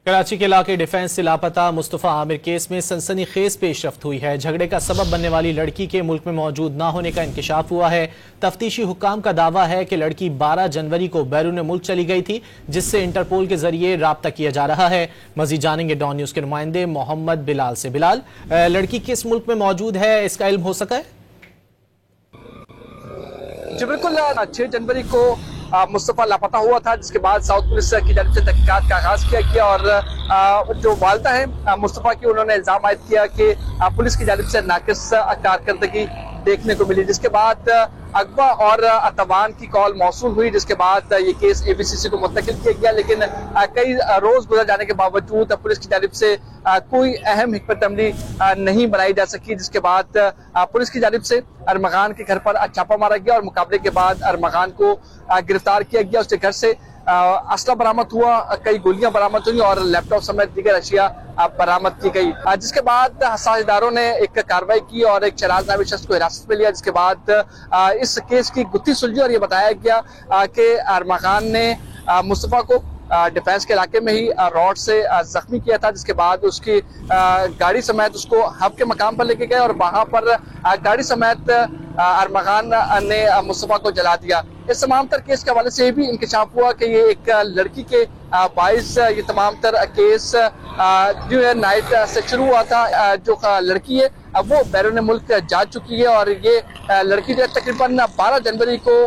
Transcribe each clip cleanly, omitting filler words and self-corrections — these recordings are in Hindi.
कराची के इलाके डिफेंस से लापता मुस्तफा आमिर केस में सनसनीखेज पेशरफ्त हुई है। झगड़े का सबब बनने वाली लड़की के मुल्क में मौजूद न होने का इंकशाफ हुआ है। तफ्तीशी हुक्काम का दावा है कि लड़की 12 जनवरी को बैरून मुल्क चली गई थी, जिससे इंटरपोल के जरिए राब्ता किया जा रहा है। मजीद जानेंगे डॉन न्यूज के नुमाइंदे मोहम्मद बिलाल से। बिलाल, लड़की किस मुल्क में मौजूद है, इसका इल्म हो सका है? जी बिल्कुल, 6 जनवरी को मुस्तफा लापता हुआ था, जिसके बाद साउथ पुलिस की जानिब से तहकीकात का आगाज किया गया और जो वालिदा है मुस्तफा की, उन्होंने इल्जाम आयद किया कि पुलिस की जानिब से नाकिस कारकर्दगी देखने को मिली, जिसके बाद अगवा और अतवान की कॉल मौसूल हुई, जिसके बाद ये केस ABCC को मुंतकिल किया गया। लेकिन कई रोज गुजर जाने के बावजूद पुलिस की जानिब से कोई अहम हिकमत अमली नहीं बनाई जा सकी, जिसके बाद पुलिस की जानिब से अरमगान के घर पर छापा मारा गया और मुकाबले के बाद अरमगान को गिरफ्तार किया गया। उसके घर से असला बरामद हुआ, कई गोलियां बरामद हुई और लैपटॉप समेत दीगर अशिया बरामद की गई, जिसके बाद हसास इदारों ने एक कार्रवाई की और एक शराज नामी शख्स को हिरासत में लिया, जिसके बाद इस केस की गुत्थी सुलझी और ये बताया गया कि अरमगान ने मुस्तफा को डिफेंस के इलाके में ही रॉड से जख्मी किया था, जिसके बाद उसकी गाड़ी समेत उसको हब के मकाम पर लेके गए और वहां पर गाड़ी समेत अरमगान ने मुस्तफा को जला दिया। इस तमाम तर केस के हवाले से भी इंकशाफ हुआ कि ये एक लड़की के बाइस ये तमाम तर केस जो है नाइट से शुरू हुआ था। जो लड़की है वो बैरून मुल्क जा चुकी है और ये लड़की जो तकरीबन 12 जनवरी को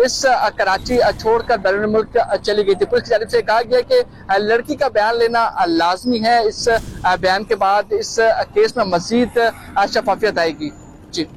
इस कराची छोड़कर बैरून मुल्क चली गई थी। पुलिस की जानिब से कहा गया कि लड़की का बयान लेना लाजमी है। इस बयान के बाद इस केस में मजीद शफाफियत आएगी। जी।